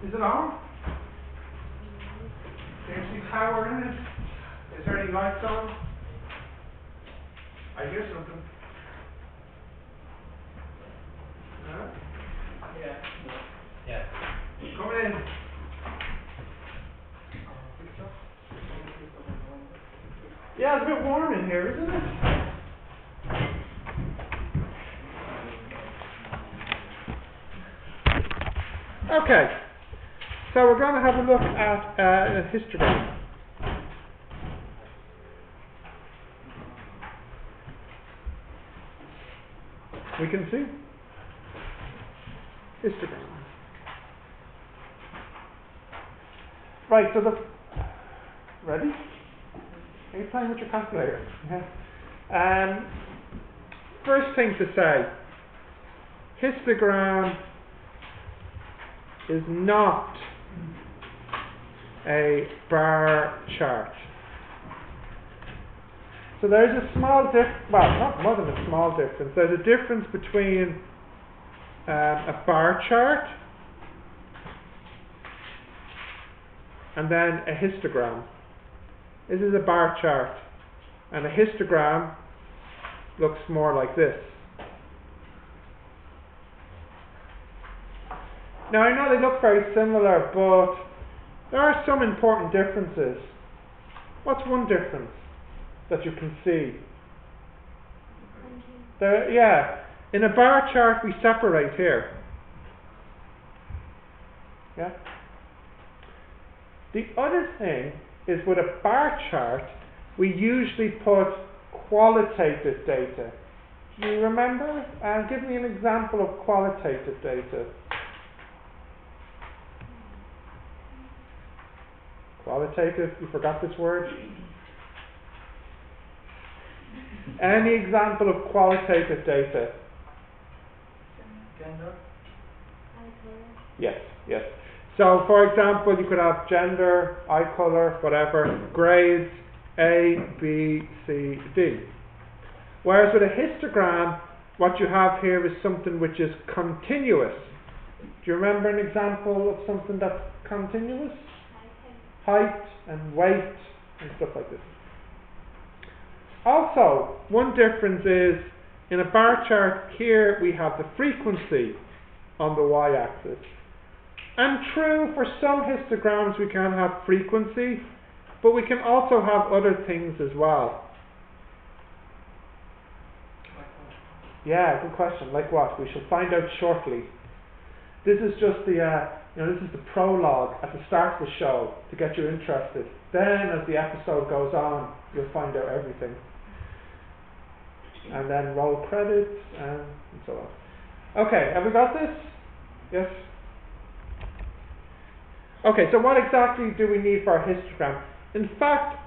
Is it on? Can you see power in it? Is there any lights on? I hear something. No? Yeah. Yeah. Coming in. Yeah, it's a bit warm in here, isn't it? Okay, so we're going to have a look at a histogram. We can see histogram. Right, so ready? Are you playing with your calculator? Yeah. First thing to say, histogram is not a bar chart. So there's a small not more than a small difference. There's a difference between a bar chart and then a histogram. This is a bar chart, and a histogram looks more like this. Now I know they look very similar, but there are some important differences. What's one difference that you can see? In a bar chart we separate here. Yeah. The other thing is, with a bar chart we usually put qualitative data. Do you remember? Give me an example of qualitative data. Qualitative, you forgot this word? Any example of qualitative data? Gender? Yes, yes. So, for example, you could have gender, eye color, whatever, grades, A, B, C, D. Whereas with a histogram, what you have here is something which is continuous. Do you remember an example of something that's continuous? Height and weight and stuff like this. Also, one difference is, in a bar chart here we have the frequency on the y-axis. And true, for some histograms we can have frequency, but we can also have other things as well. Yeah, good question. Like what? We shall find out shortly. This is just this is the prologue at the start of the show to get you interested. Then, as the episode goes on, you'll find out everything. And then roll credits and so on. Okay, have we got this? Yes? Okay, so what exactly do we need for our histogram? In fact,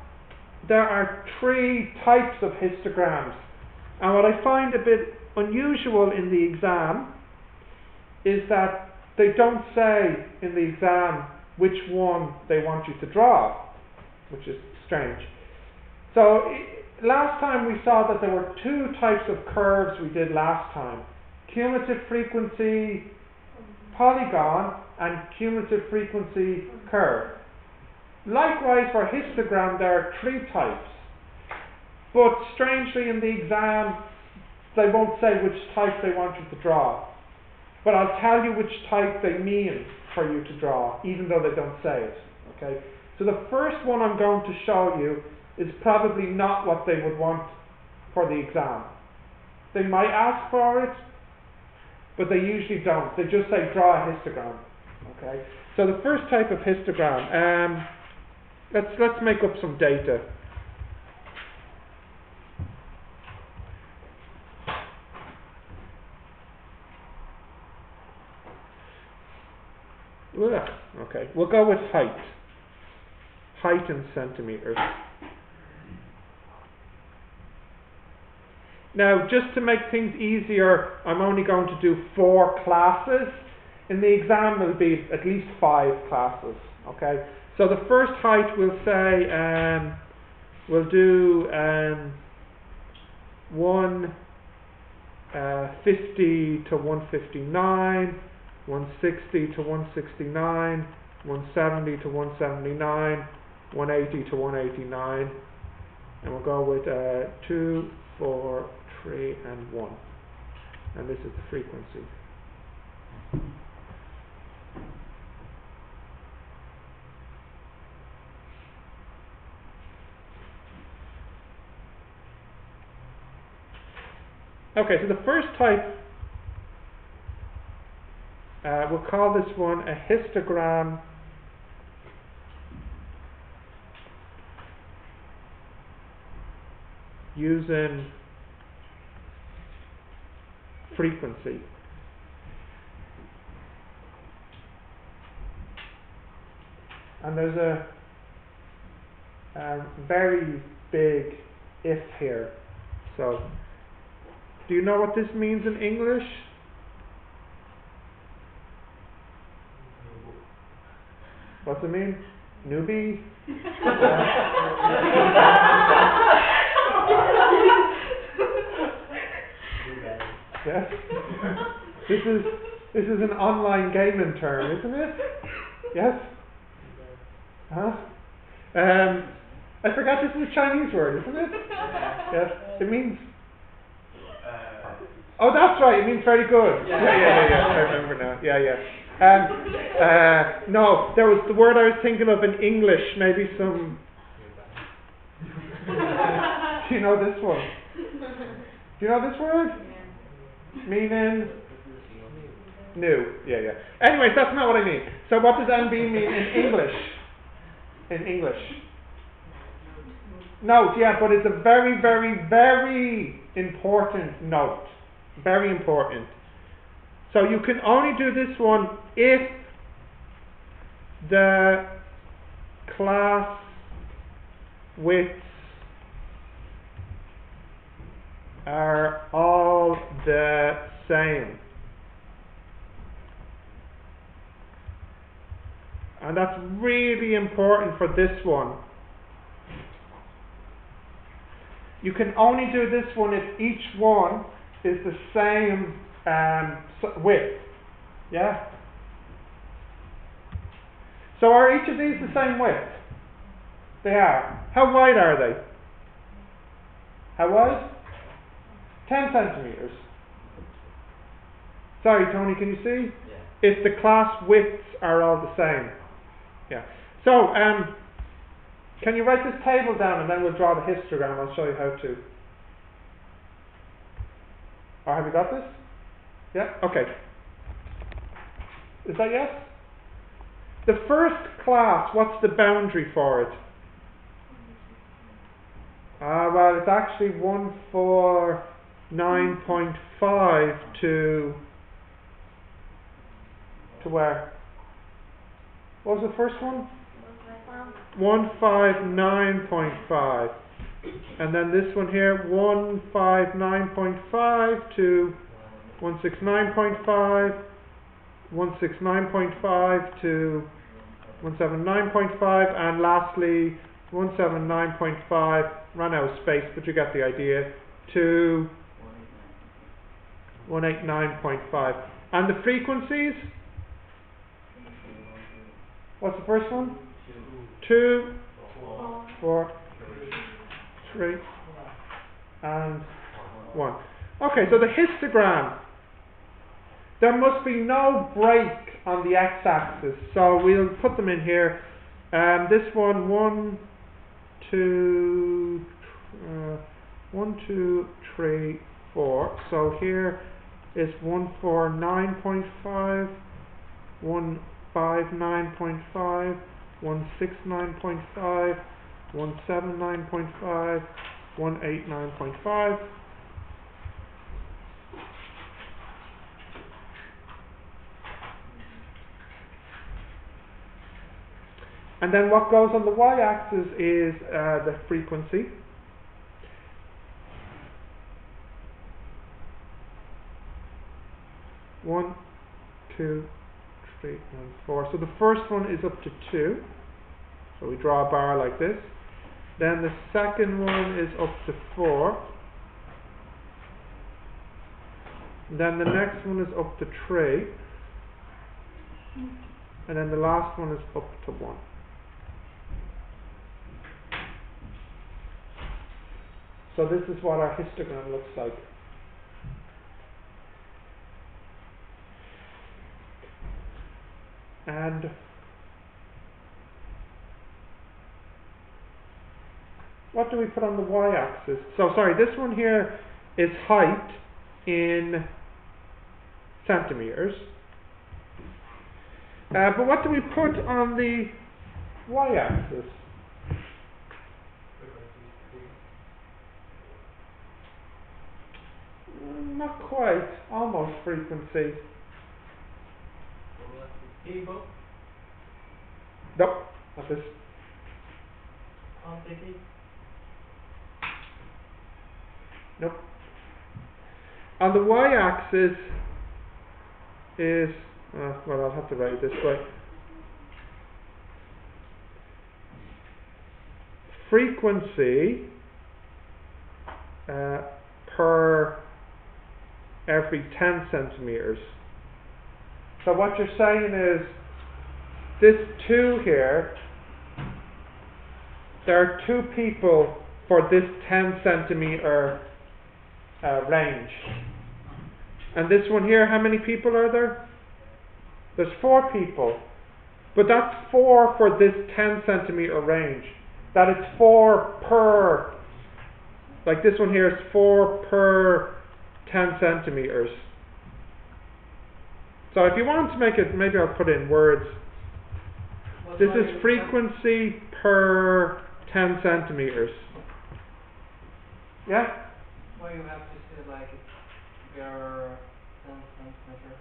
there are 3 types of histograms. And what I find a bit unusual in the exam is that they don't say in the exam which one they want you to draw, which is strange. So last time we saw that there were 2 types of curves we did last time. Cumulative frequency polygon and cumulative frequency curve. Likewise for histogram there are 3 types. But strangely in the exam they won't say which type they want you to draw. But I'll tell you which type they mean for you to draw, even though they don't say it. Okay? So the first one I'm going to show you is probably not what they would want for the exam. They might ask for it, but they usually don't. They just say draw a histogram. Okay? So the first type of histogram, let's make up some data. Okay, we'll go with height. Height in centimeters. Now, just to make things easier, I'm only going to do 4 classes. In the exam, there'll be at least 5 classes. Okay, so the first height we'll say we'll do 150 to 159. 160 to 169, 170 to 179, 180 to 189, and we'll go with 2, 4, 3, and 1. And this is the frequency. Okay, so the first type, we'll call this one a histogram using frequency. And there's a very big if here. So, do you know what this means in English? What's it mean? Newbie? Yes. This is an online gaming term, isn't it? Yes. Huh? I forgot this is a Chinese word, isn't it? Yes. It means. Oh, that's right. It means very good. Yeah. I remember now. No, there was the word I was thinking of in English. Maybe some. Do you know this one? Do you know this word? Meaning new. Yeah. Anyways, that's not what I mean. So what does NB mean in English? In English. Note, yeah, but it's a very, very, very important note. Very important. So you can only do this one if the class widths are all the same. And that's really important for this one. You can only do this one if each one is the same width. Yeah? So are each of these the same width? They are. How wide are they? How wide? 10 centimeters. Sorry, Tony, can you see? Yeah. If the class widths are all the same. Yeah. So, can you write this table down and then we'll draw the histogram. I'll show you how to. Or have you got this? Yeah? Okay. Is that yes? The first class, what's the boundary for it? Well, it's actually 149.5 to where? What was the first one? 159.5. And then this one here, 159.5 to 169.5, 169.5 to 179.5, and lastly 179.5, ran out of space, but you get the idea, to 189.5. And the frequencies? What's the first one? 2, 4, 3, and 1. Okay, so the histogram. There must be no break on the x-axis, so we'll put them in here. This one, 1, 2, 3, 4. So here is 149.5, 159.5, 169.5, 179.5, 189.5. And then what goes on the y-axis is the frequency. One, 2, 3, and 4. So the first one is up to 2. So we draw a bar like this. Then the second one is up to 4. Then the next one is up to 3. and then the last one is up to 1. So this is what our histogram looks like. And what do we put on the y-axis? So sorry, this one here is height in centimeters. But what do we put on the y-axis? Not quite. Almost frequency. People. Nope, not this. Quantity. Nope. On the y-axis is, well, I'll have to write it this way. Frequency per every 10 centimeters. So what you're saying is, this 2 here, there are 2 people for this 10 centimeter range. And this one here, how many people are there? There's 4 people. But that's 4 for this 10 centimeter range. That it's 4 per, like this one here is 4 per 10 centimeters. So if you want to make it, maybe I'll put it in words. This is frequency per 10 centimeters. Yeah? Why you have to say like per 10 centimeters?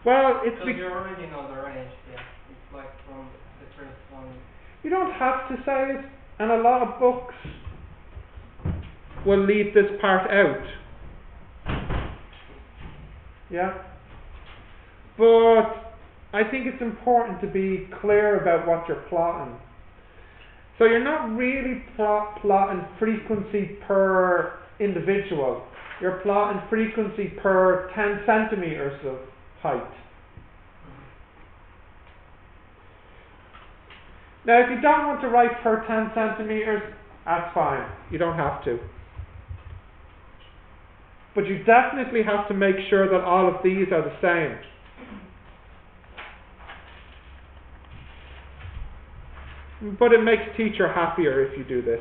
Well, it's because you already know the range, yeah. It's like from the first one. You don't have to say it, and a lot of books will leave this part out. Yeah? But I think it's important to be clear about what you're plotting. So you're not really plotting frequency per individual. You're plotting frequency per 10 centimeters of height. Now, if you don't want to write per 10 centimeters, that's fine. You don't have to. But you definitely have to make sure that all of these are the same. But it makes teacher happier if you do this.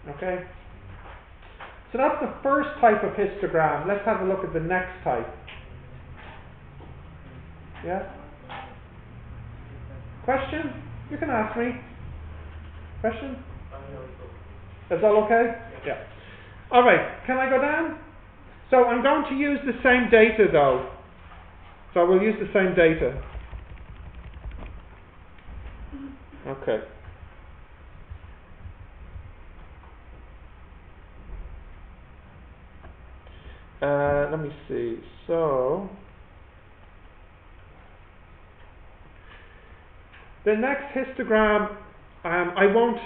Okay? So that's the first type of histogram. Let's have a look at the next type. Yeah? Question? You can ask me. Question? Is that okay? Yeah. Alright, can I go down? So I'm going to use the same data though. So we'll use the same data. Okay. Let me see. So the next histogram, I won't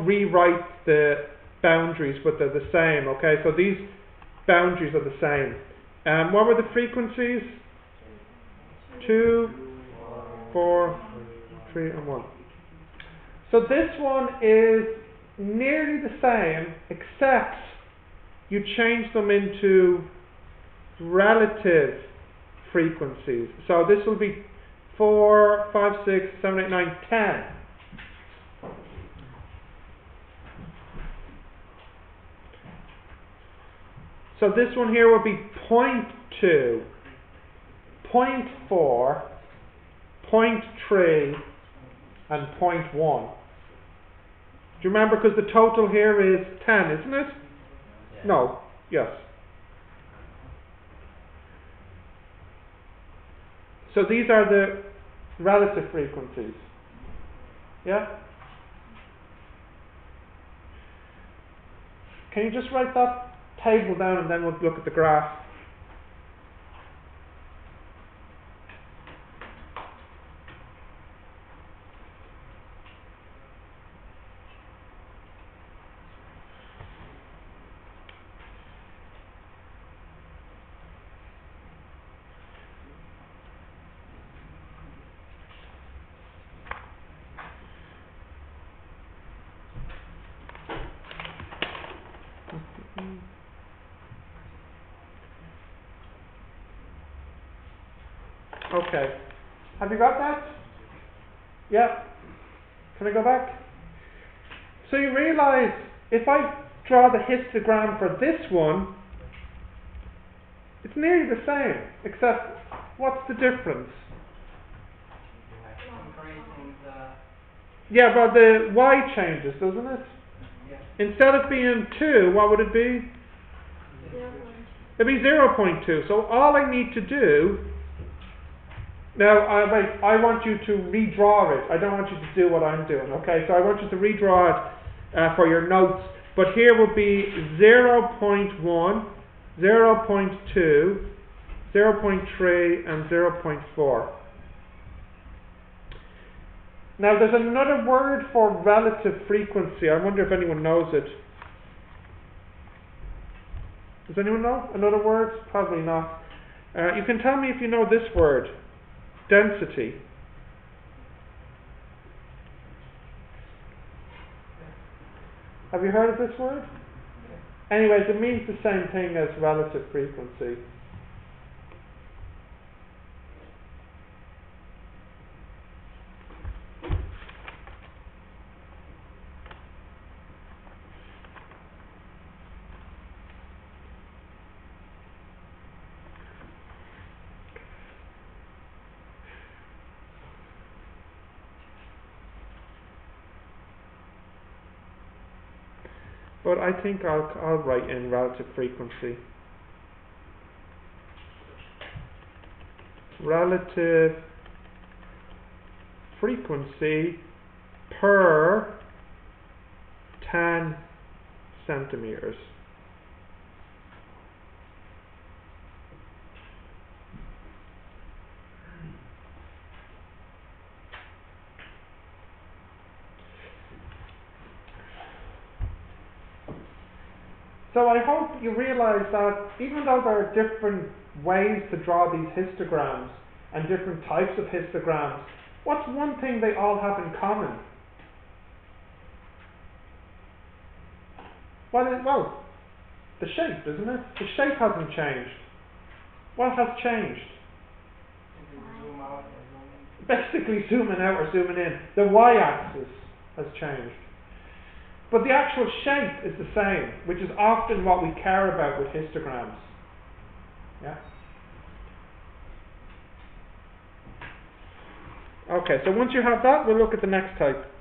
rewrite the boundaries, but they're the same. Okay, so these boundaries are the same. What were the frequencies? 2, 4, 3, and 1. So this one is nearly the same, except you change them into relative frequencies. So this will be 4, 5, 6, 7, 8, 9, 10. So this one here will be 0.2, 0.4, 0.3, and 0.1. Do you remember? Because the total here is 10, isn't it? Yeah. No. Yes. So these are the relative frequencies. Yeah? Can you just write that table down and then we'll look at the graph? Okay. Have you got that? Yeah. Can I go back? So you realise if I draw the histogram for this one, it's nearly the same, except what's the difference? Increasing the Yeah, well the y changes, doesn't it? yeah. Instead of being 2, what would it be? 0.2. It'd be 0.2. So all I need to do, now I want you to redraw it. I don't want you to do what I'm doing, okay? So I want you to redraw it for your notes. But here will be 0.1, 0.2, 0.3 and 0.4. Now there's another word for relative frequency. I wonder if anyone knows it. Does anyone know another word? Probably not. You can tell me if you know this word. Density. Have you heard of this word? Anyways, it means the same thing as relative frequency. But I think I'll write in relative frequency. Relative frequency per 10 centimeters. So I hope you realise that even though there are different ways to draw these histograms and different types of histograms, what's one thing they all have in common? Well, the shape, isn't it? The shape hasn't changed. What has changed? Zoom out or zoom in. Basically zooming out or zooming in. The y-axis has changed. But the actual shape is the same, which is often what we care about with histograms. Yeah? Okay, so once you have that, we'll look at the next type.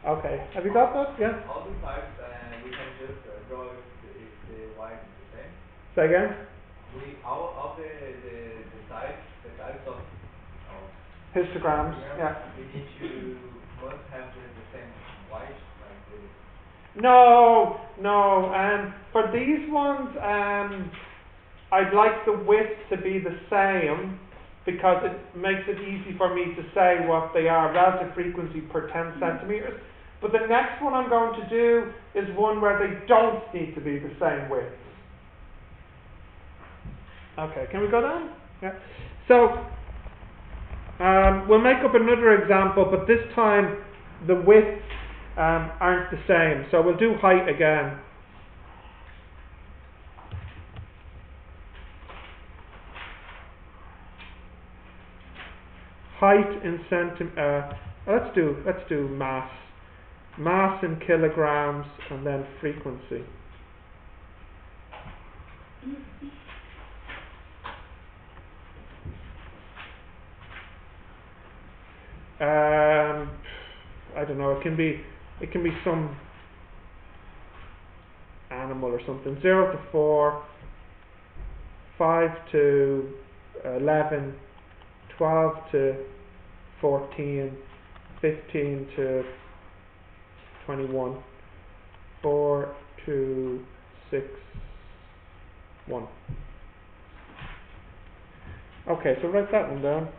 Okay, have you got that? Yeah? All the types, we can just draw if the y is the same. Say again? We all the types of Histograms, yeah. we need to must have the same y, like the No. For these ones, I'd like the width to be the same because it makes it easy for me to say what they are, relative frequency per 10 centimeters. But the next one I'm going to do is one where they don't need to be the same width. Okay, can we go down? Yeah. So, we'll make up another example, but this time the widths aren't the same. So we'll do height again. Height in let's do mass. Mass in kilograms and then frequency. I don't know, it can be some animal or something. 0 to 4, 5 to 11, 12 to 14, 15 to 21, 4 to 6, 1. Okay, so write that one down.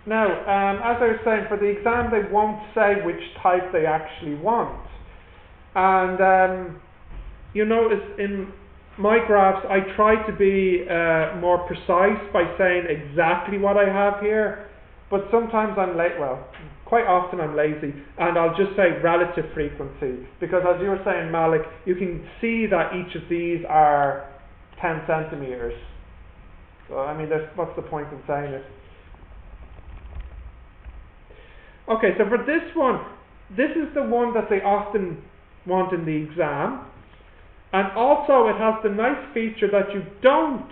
Now, as I was saying, for the exam they won't say which type they actually want. And you notice in my graphs I try to be more precise by saying exactly what I have here, but sometimes I'm late. Well, quite often I'm lazy, and I'll just say relative frequency, because as you were saying, Malik, you can see that each of these are 10 centimeters. So I mean, what's the point in saying it? Okay, so for this one, this is the one that they often want in the exam. And also it has the nice feature that you don't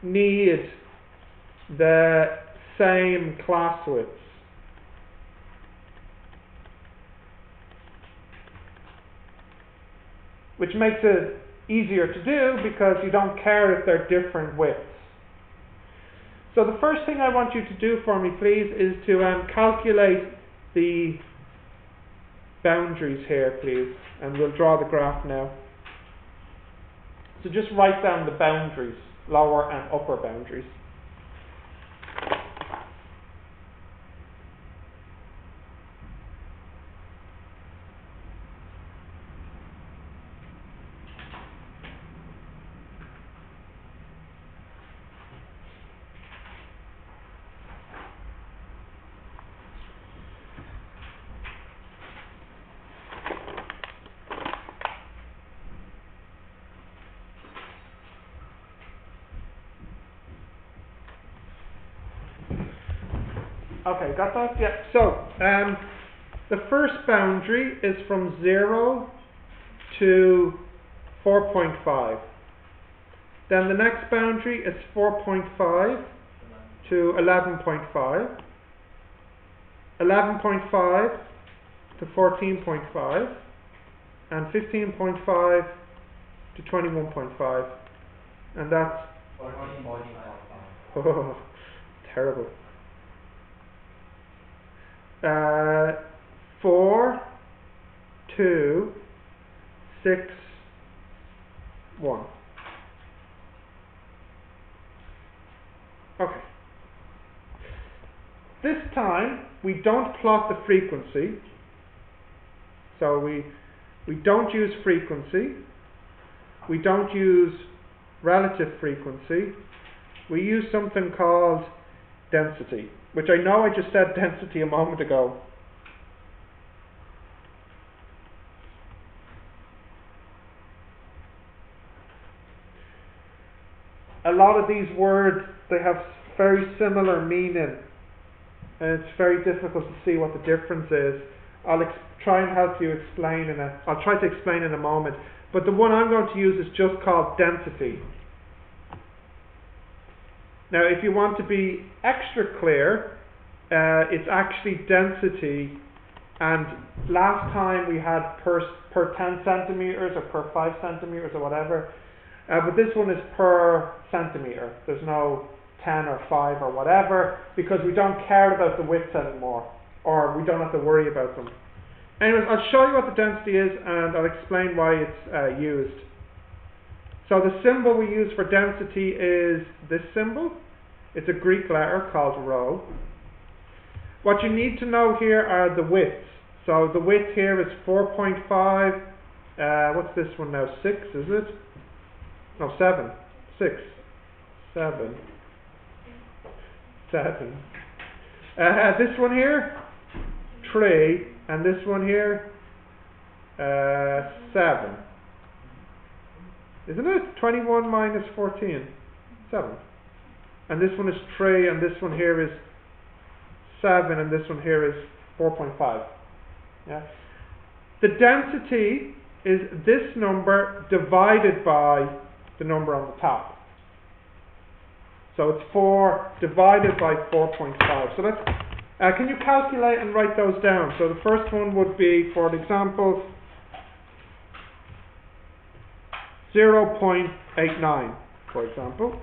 need the same class widths. Which makes it easier to do because you don't care if they're different widths. So the first thing I want you to do for me, please, is to calculate the boundaries here, please. And we'll draw the graph now. So just write down the boundaries, lower and upper boundaries. Okay, got that? Yeah. So, the first boundary is from 0 to 4.5. Then the next boundary is 4.5 to 11.5. 11.5 to 14.5. And 15.5 to 21.5. And that's... 14.5. Oh, terrible. 4, 2, 6, 1. Okay. This time we don't plot the frequency. So we don't use frequency. We don't use relative frequency. We use something called density, which I know I just said density a moment ago. A lot of these words, they have very similar meaning, and it's very difficult to see what the difference is. I'll try and help you explain I'll try to explain in a moment, but the one I'm going to use is just called density. Now, if you want to be extra clear, it's actually density, and last time we had per 10 centimeters or per 5 centimeters or whatever, but this one is per centimeter. There's no 10 or 5 or whatever, because we don't care about the widths anymore, or we don't have to worry about them. Anyways, I'll show you what the density is, and I'll explain why it's used. So the symbol we use for density is this symbol. It's a Greek letter called rho. What you need to know here are the widths. So the width here is 4.5. What's this one now? 6, is it? No, 7. 6. 7. 7. This one here, 3. And this one here, 7. Isn't it? 21 minus 14. 7. And this one is 3, and this one here is 7, and this one here is 4.5. Yeah. The density is this number divided by the number on the top. So it's 4 divided by 4.5. So let's, can you calculate and write those down? So the first one would be, for example, 0.89, for example.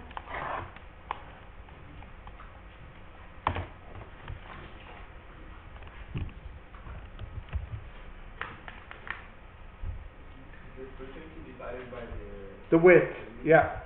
Divided by the width, yeah.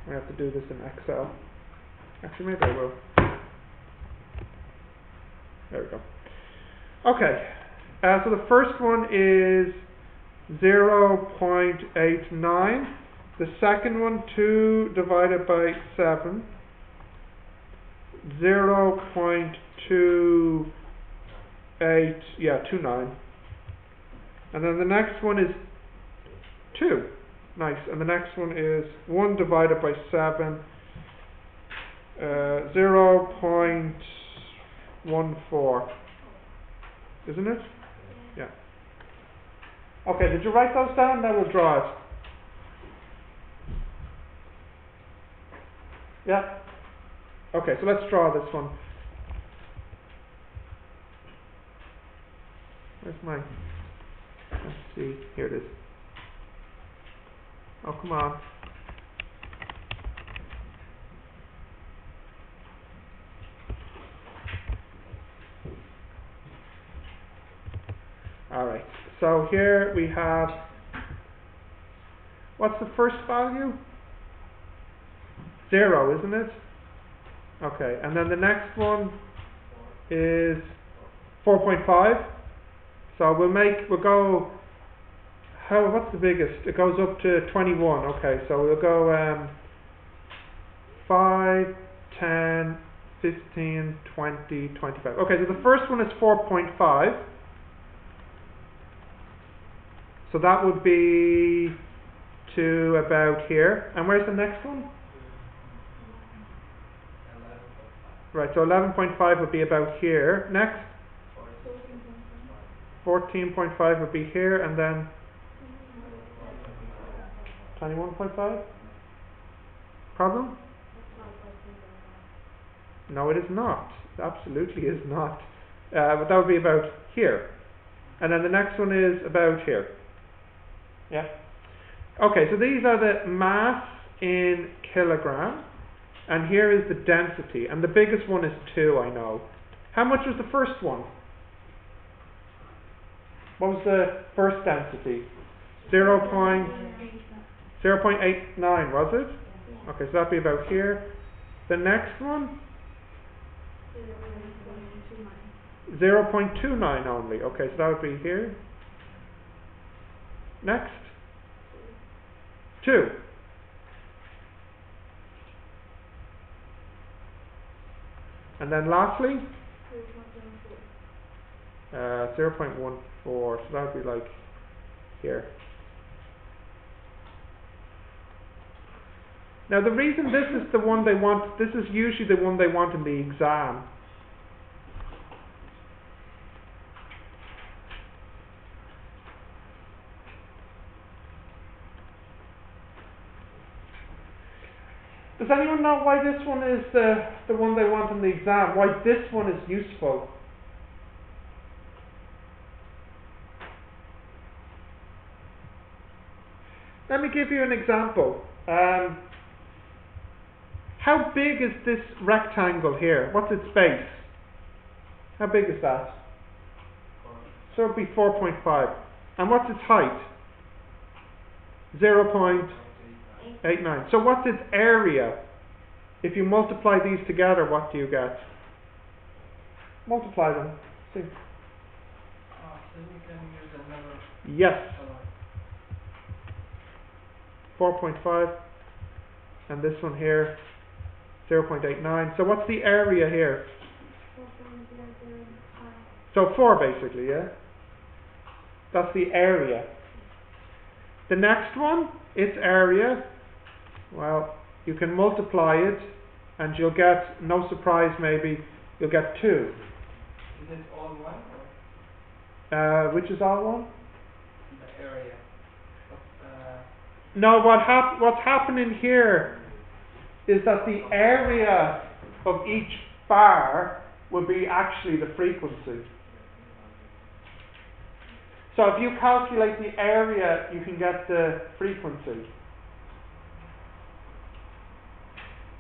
I have to do this in Excel. Actually, maybe I will. There we go. Okay, so the first one is 0.89. The second one, 2 divided by 7. 0.28, yeah, 29. And then the next one is 2. Nice. And the next one is 1 divided by 7. 0.14. Isn't it? Yeah. Okay, did you write those down? Now we'll draw it. Yeah. Okay, so let's draw this one. Where's my... Let's see. Here it is. Oh, come on. Alright, so here we have... What's the first value? 0, isn't it? Okay, and then the next one is 4.5. So we'll go, what's the biggest? It goes up to 21. Okay, so we'll go 5, 10, 15, 20, 25. Okay, so the first one is 4.5. So that would be to about here. And where's the next one? Right, so 11.5 would be about here. Next? 14.5 would be here, and then 21.5? Problem? No, it is not. It absolutely is not. But that would be about here. And then the next one is about here. Yeah? Okay, so these are the mass in kilogram. And here is the density. And the biggest one is 2, I know. How much was the first one? What was the first density? 0.89, was it? Okay, so that'd be about here. The next one? 0.29 only. Okay, so that would be here. Next? 2. And then lastly? 0.14. So that would be like here. Now the reason this is the one they want, this is usually the one they want in the exam. Does anyone know why this one is the one they want in the exam? Why this one is useful? Let me give you an example. How big is this rectangle here? What's its base? How big is that? So it would be 4.5. And what's its height? 0.89. So what's its area? If you multiply these together, what do you get? Multiply them. See. So we can use another. Yes. 4.5. And this one here, 0.89. So what's the area here? 4.005. So 4 basically, yeah? That's the area. The next one, its area, well, you can multiply it and you'll get, no surprise maybe, you'll get 2. Is it all one or Which is all one? the area? No, what's happening here is that the area of each bar will be actually the frequency. So if you calculate the area, you can get the frequency.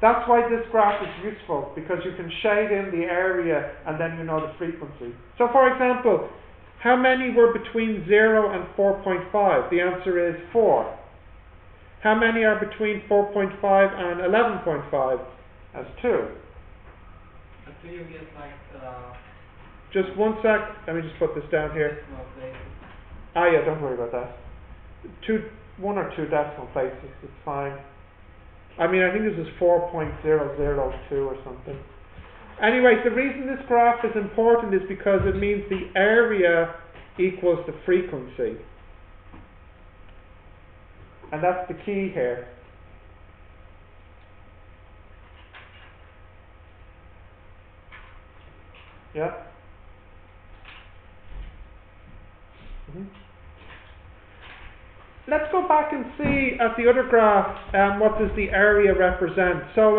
That's why this graph is useful, because you can shade in the area and then you know the frequency. So for example, how many were between 0 and 4.5? The answer is 4. How many are between 4.5 and 11.5? That's 2. But do you get like Just one sec, let me just put this down here. decimal places? Ah yeah, don't worry about that. 1 or 2 decimal places, it's fine. I mean, I think this is 4.002 or something. Anyway, the reason this graph is important is because it means the area equals the frequency. And that's the key here. Yeah? Let's go back and see at the other graph what does the area represent. So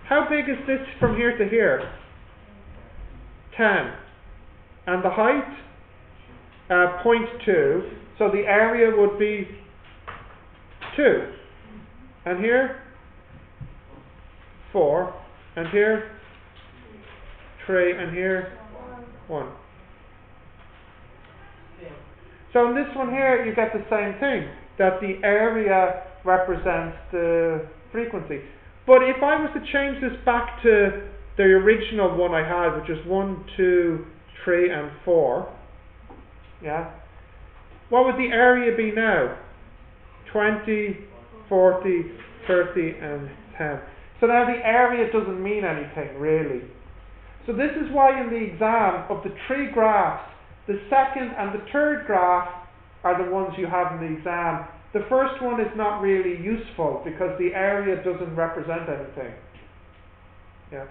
how big is this from here to here? 10. And the height? 0.2. So the area would be 2. And here? 4. And here? 3. And here? 1. So in this one here, you get the same thing, that the area represents the frequency. But if I was to change this back to the original one I had, which is 1, 2, 3, and 4, yeah, what would the area be now? 20, 40, 30, and 10. So now the area doesn't mean anything, really. So this is why in the exam, of the 3 graphs, the second and the third graph are the ones you have in the exam. The first one is not really useful because the area doesn't represent anything. Yeah.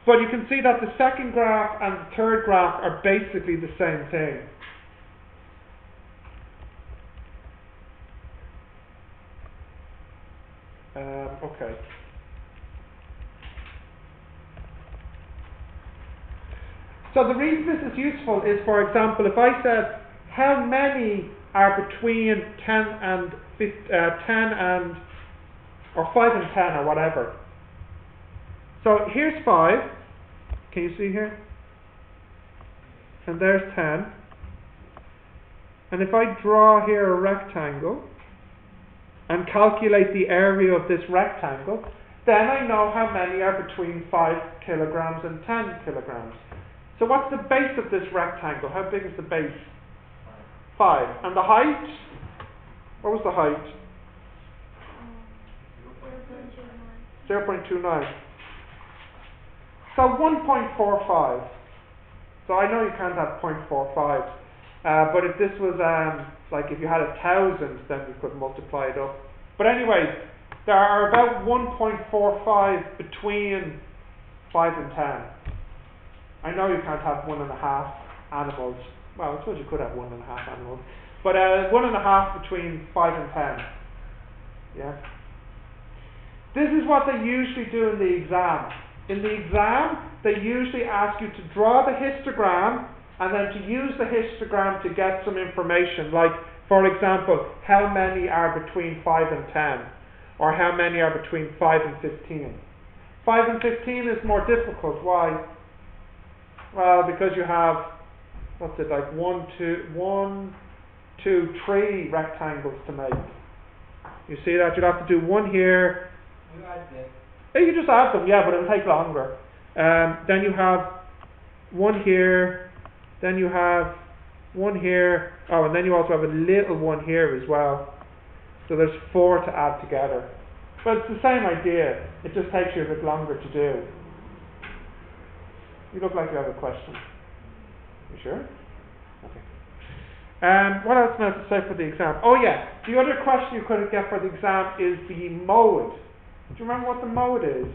But you can see that the second graph and the third graph are basically the same thing. Okay. So the reason this is useful is, for example, if I said how many are between 10 and 5 and 10 or whatever. So here's 5. Can you see here? And there's 10. And if I draw here a rectangle and calculate the area of this rectangle, then I know how many are between 5 kilograms and 10 kilograms. So what's the base of this rectangle? How big is the base? 5. And the height? What was the height? 0.29. So 1.45. So I know you can't have 0.45. But if this was like if you had 1,000, then you could multiply it up. But anyway, there are about 1.45 between 5 and 10. I know you can't have 1.5 animals. Well, I suppose you could have 1.5 animals. But 1.5 between 5 and 10. Yeah. This is what they usually do in the exam. In the exam, they usually ask you to draw the histogram and then to use the histogram to get some information. Like, for example, how many are between 5 and 10? Or how many are between 5 and 15? 5 and 15 is more difficult. Why? Well, because you have, what's it, like 1, 2, 3 rectangles to make. You see that? You'd have to do one here. You add them. You just add them, yeah, but it'll take longer. Then you have one here. Then you have one here. Oh, and then you also have a little one here as well. So there's 4 to add together. But it's the same idea. It just takes you a bit longer to do. You look like you have a question. You sure? Okay. What else am I to say for the exam? Oh yeah, the other question you could get for the exam is the mode. Do you remember what the mode is?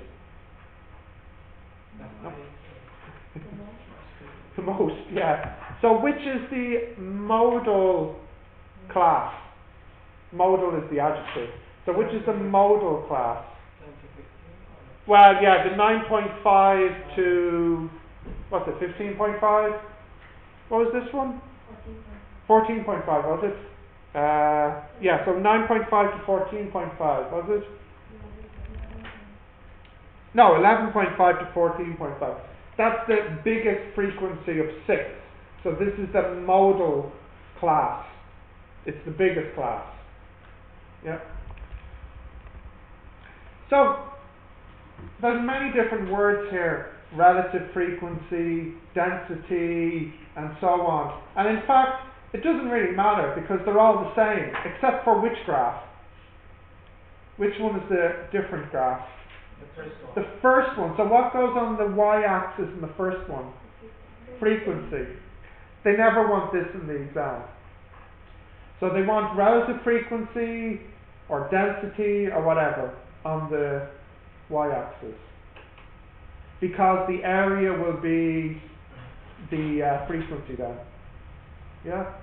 No? The most, yeah. So which is the modal class? Modal is the adjective. So which is the modal class? Well, yeah, the 9.5 to, what's it, 15.5? What was this one? 14.5, was it? Yeah, so 9.5 to 14.5, was it? No, 11.5 to 14.5. That's the biggest frequency of 6. So this is the modal class. It's the biggest class. Yeah. So there's many different words here: relative frequency, density, and so on. And in fact, it doesn't really matter because they're all the same, except for which graph? Which one is the different graph? The first one. The first one. So what goes on the y-axis in the first one? Frequency. They never want this in the exam. So they want relative frequency or density or whatever on the y-axis, because the area will be the frequency then. Yeah.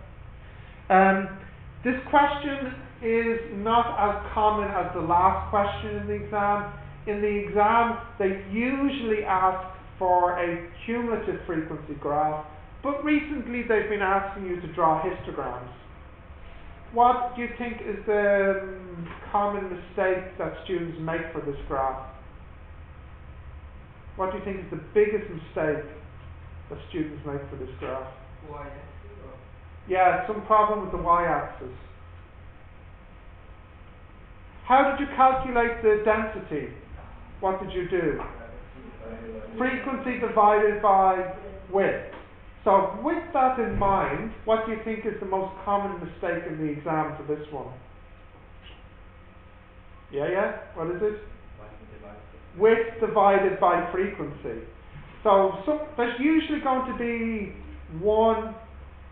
This question is not as common as the last question in the exam. In the exam, they usually ask for a cumulative frequency graph, but recently they've been asking you to draw histograms. What do you think is the common mistake that students make for this graph? What do you think is the biggest mistake that students make for this graph? Y-axis or? Yeah, some problem with the y-axis. How did you calculate the density? What did you do? Frequency divided by width. So with that in mind, what do you think is the most common mistake in the exam for this one? Yeah? What is it? Width divided by frequency. So there's usually going to be one,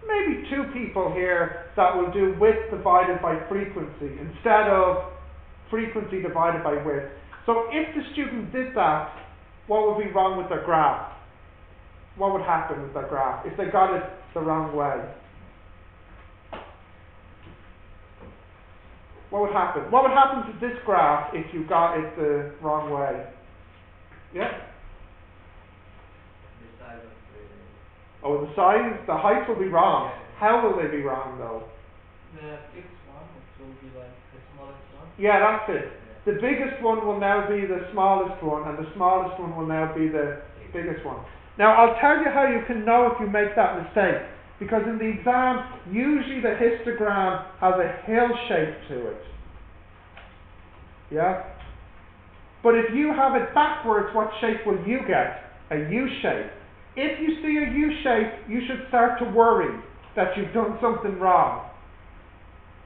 maybe two people here that will do width divided by frequency instead of frequency divided by width. So if the student did that, what would be wrong with their graph? What would happen with their graph if they got it the wrong way? What would happen? What would happen to this graph if you got it the wrong way? Yeah? The size of Oh, the size, the height will be wrong. How will they be wrong though? The fixed one, it will be like the smallest one. Yeah, that's it. The biggest one will now be the smallest one, and the smallest one will now be the biggest one. Now, I'll tell you how you can know if you make that mistake. Because in the exam, usually the histogram has a hill shape to it. Yeah? But if you have it backwards, what shape will you get? A U shape. If you see a U shape, you should start to worry that you've done something wrong.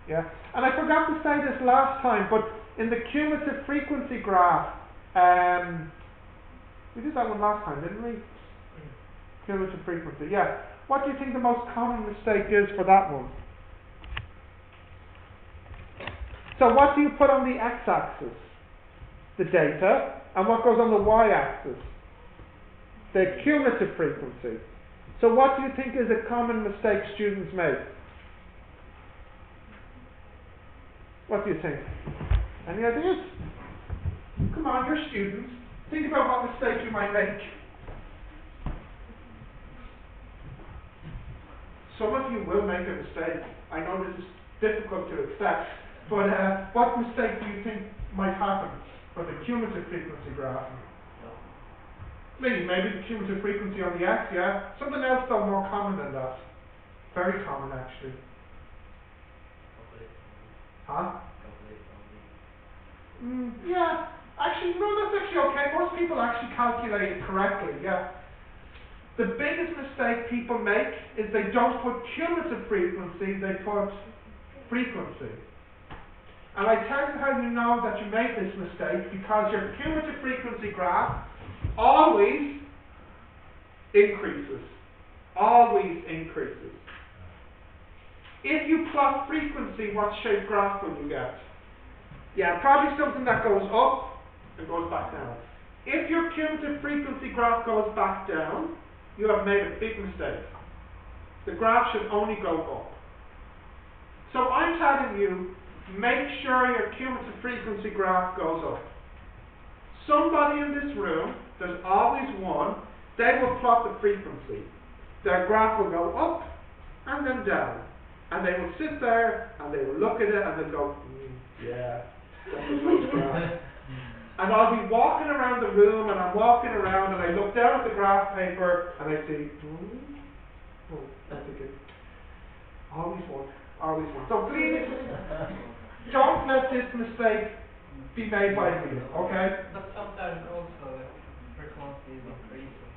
Yeah? And I forgot to say this last time, but in the cumulative frequency graph, we did that one last time, didn't we? Cumulative frequency, yeah. What do you think the most common mistake is for that one? So what do you put on the x-axis? The data. And what goes on the y-axis? The cumulative frequency. So what do you think is a common mistake students make? What do you think? Any ideas? Come on, you're students. Think about what mistake you might make. Some of you will make a mistake. I know this is difficult to accept, but what mistake do you think might happen for the cumulative frequency graph? Maybe the cumulative frequency on the x, yeah? Something else though more common than that. Very common actually. Huh? Yeah. Actually, no, that's actually okay. Most people actually calculate it correctly, yeah. The biggest mistake people make is they don't put cumulative frequency, they put frequency. And I tell you how you know that you made this mistake, because your cumulative frequency graph always increases. Always increases. If you plot frequency, what shape graph will you get? Yeah, probably something that goes up and goes back down. If your cumulative frequency graph goes back down, you have made a big mistake. The graph should only go up. So I'm telling you, make sure your cumulative frequency graph goes up. Somebody in this room, there's always one, they will plot the frequency. Their graph will go up and then down. And they will sit there and they will look at it and they'll go, yeah, that's a nice graph. And I'll be walking around the room, and I'm walking around, and I look down at the graph paper, and I see, that's a good. Always one. So please, don't let this mistake be made by you, okay? But sometimes also the frequency is increasing.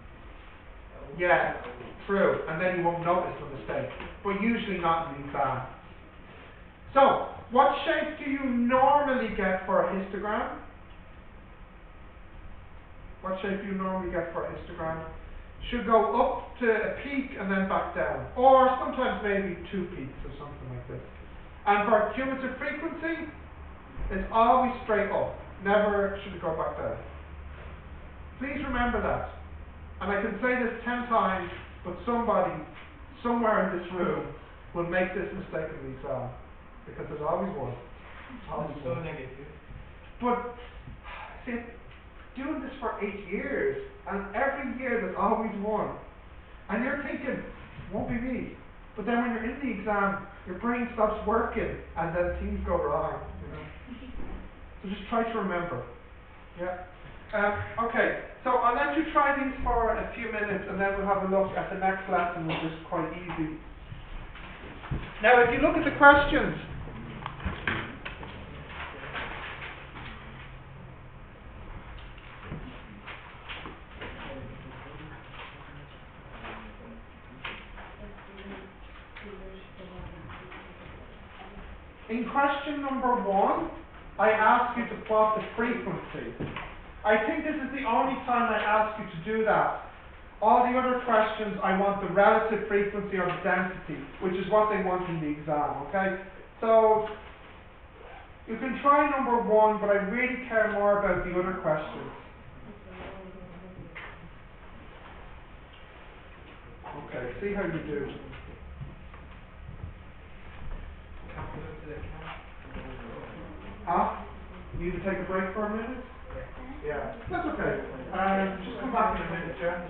Yeah, true, and then you won't notice the mistake, but usually not in the exam. So, what shape do you normally get for a histogram? What shape do you normally get for a histogram? Should go up to a peak and then back down, or sometimes maybe two peaks or something like this. And for cumulative frequency, it's always straight up, never should it go back down. Please remember that. And I can say this 10 times, but somebody, somewhere in this room, will make this mistake in the exam. Because there's always one. Always That's so one. negative. But, see, doing this for 8 years, and every year there's always one. And you're thinking, won't be me. But then when you're in the exam, your brain stops working, and then things go wrong, you know. So just try to remember. Yeah. Okay, so I'll let you try these for a few minutes, and then we'll have a look at the next lesson, which is quite easy. Now, if you look at the questions, in question number 1, I ask you to plot the frequency. I think this is the only time I ask you to do that. All the other questions, I want the relative frequency or the density, which is what they want in the exam, okay? So, you can try number 1, but I really care more about the other questions. Okay, see how you do. Can't go to the camp. Huh? You need to take a break for a minute? Yeah, that's okay. Just come back in a minute, yeah?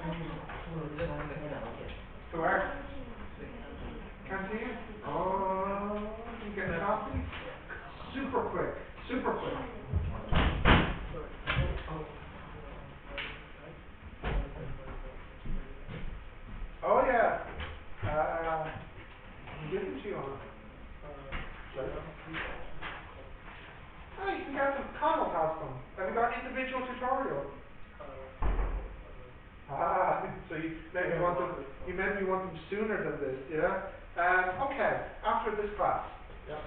To where? Canteen? Oh, you getting a coffee? Super quick, super quick. Oh yeah. I'm giving to you on. Oh, you can get them. Connell has them. Have you got individual tutorial? Ah, so you maybe want them. You maybe want them sooner than this, yeah? Okay, after this class. Yeah.